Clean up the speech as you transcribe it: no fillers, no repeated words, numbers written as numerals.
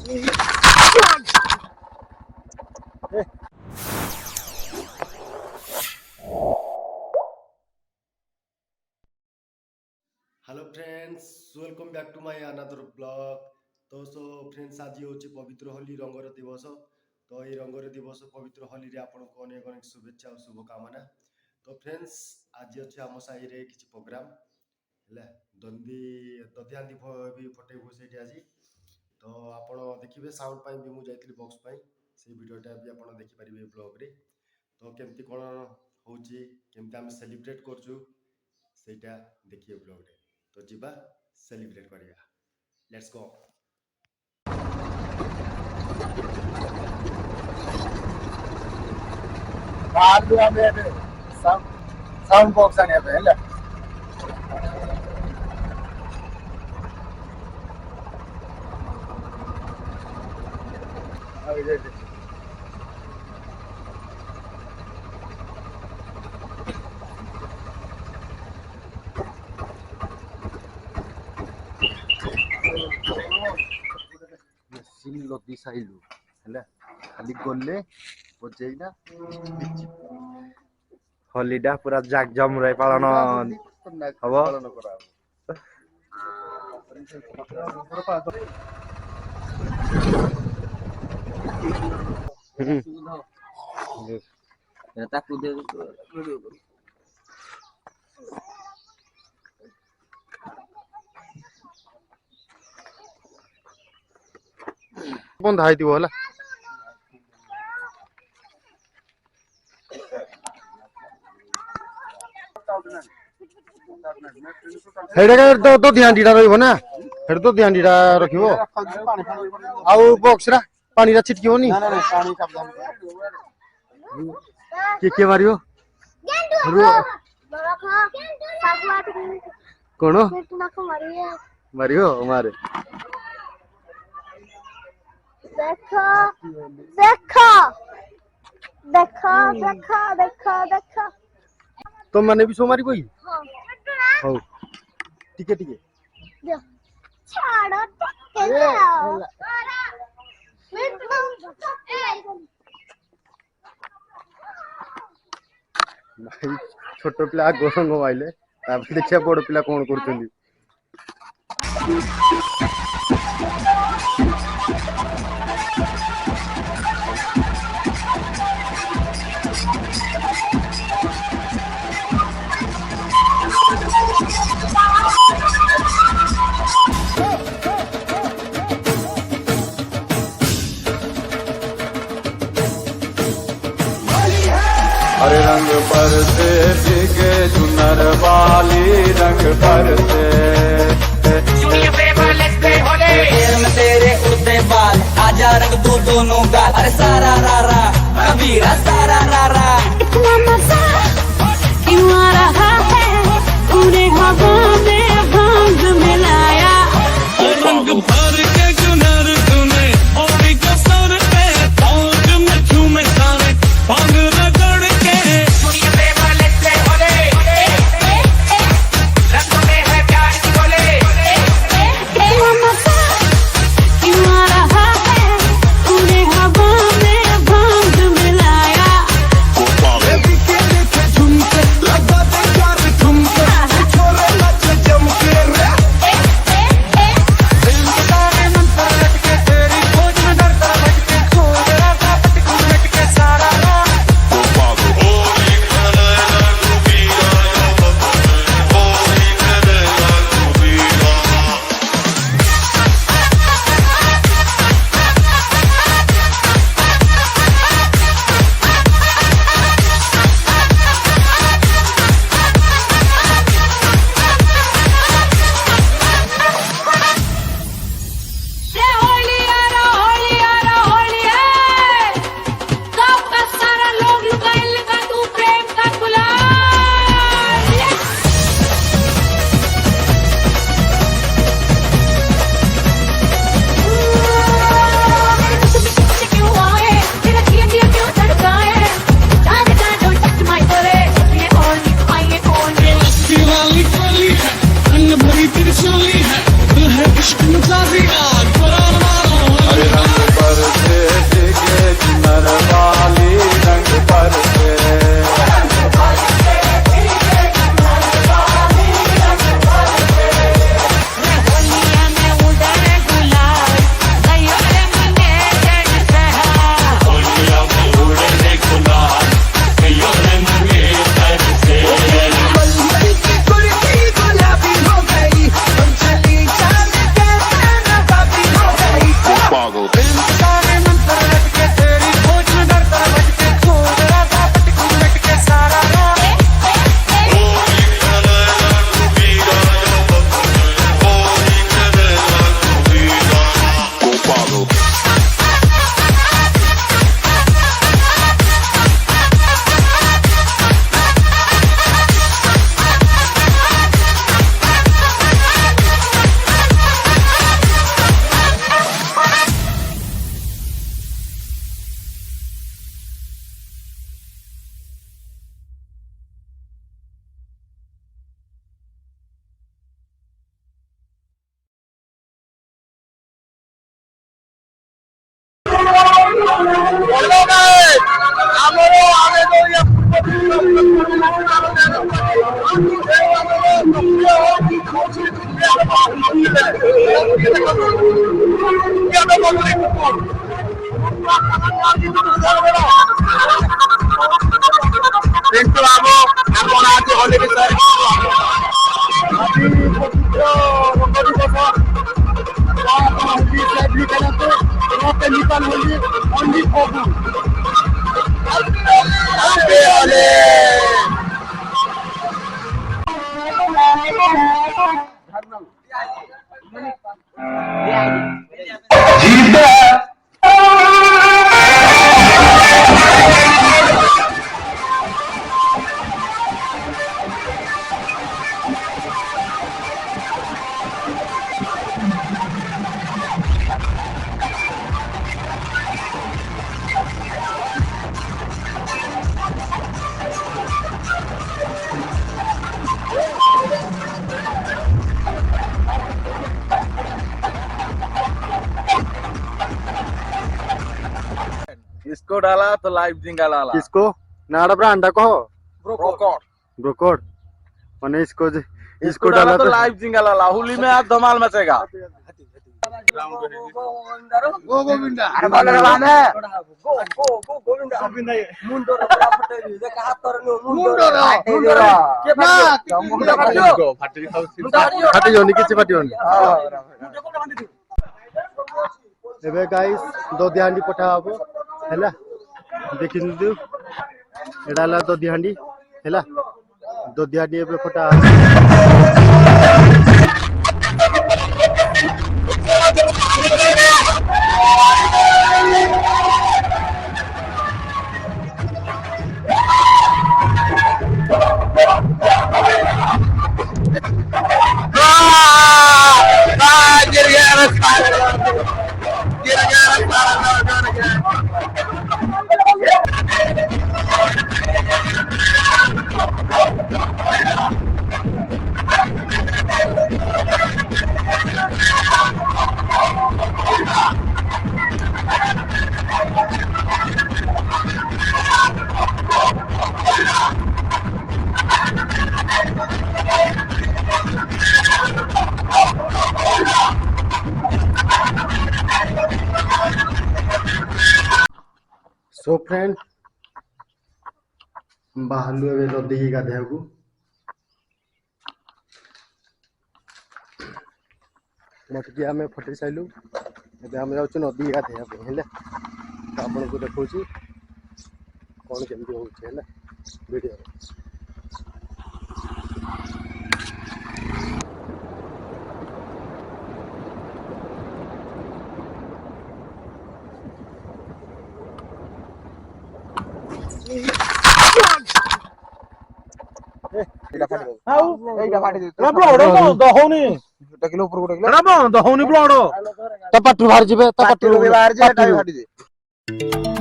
Hello friends, welcome back to my another blog. तो so friends, आज होची पवित्र होली रंगर दिवस। तो ये रंगर दिवस पवित्र होली रे आपको अनेक अनेक शुभेच्छा और शुभकामना। तो फ्रेंड्स, आज अच्छे आम साई रे किसी प्रोग्राम है दधिहांदी भी फटेबू से आज। तो आप देखिए साउंड पाई भी मुझे जाइली बॉक्स पाई से वीडियोटा भी आप देखिपारे ब्लॉग रे। तो केमती कौन होची केमती आम सेलिब्रेट करछु सेटा देखिए ब्लॉग रे। तो जीवा सेलिब्रेट करिया, लेट्स गो। साउंड बॉक्स आने पे है लदी साइलु है खाली गले बजेना होलीडा पूरा जाक जम रे पालन हबो। बंधा है होला तो ध्यान दीटा रही ना हेड तो ध्यान दीटा रखियो आउ बॉक्स रा पानी रा छिटकियो नी के मारियो कोन मारियो मारे देखो देखो देखो देखो देखो देखो तो मैंने भी सो मारी कोई हो टिके टिके छाड़ो भाई छोट पिला गोरंग मोबाइल देखिए बड़ पिला कौन कर हरे रंग पर से भीगे चुनर वाली रंग पर से तेरे उड़ते बाल आजा रंग दो दोनों गाल। अरे सारा रारा कबीरा सारा रारा इतना मजा क्यों आ रहा है पूरे हवा में भांग मिलाया रंग भर के चुनर तूने और को सर पे पौध में झूमे सारे भांग रगड़ के क्यों आ रहा है पूरे हवा में भांग मिलाया पिंटू बाबू आपण आज होली विषय इसको डाला तो लाइव जिंगा डाला किसको नाड़ा ब्रांडा को ब्रोकोड ब्रोकोड माने इसको इसको डाला तो लाइव जिंगा डाला होली में आज धमाल मचेगा गो गोविंदा अरे भगवान गो गोविंदा गोविंदा मुंडो जे कहा तरनो मुंडो के मुंडो फाटी जोनी किछि फाटी जोनी एबे गाइस दो दिहांडी पठा हबो हैला देखिनु एडा ला दो दिहांडी हैला दो दिहांडी एबे पठा गिर गया सो फ्रेंड बाहलु एबे नदी की गाधेयाकू मटकी आमे फटे साइलु एबे आमे जाउछु नदी गाधेया पे हेले आपन को देखौछि कोन केमती होउछि हेले वीडियो तो पट्टू बाहर जीवे तो पट्टू बाहर जे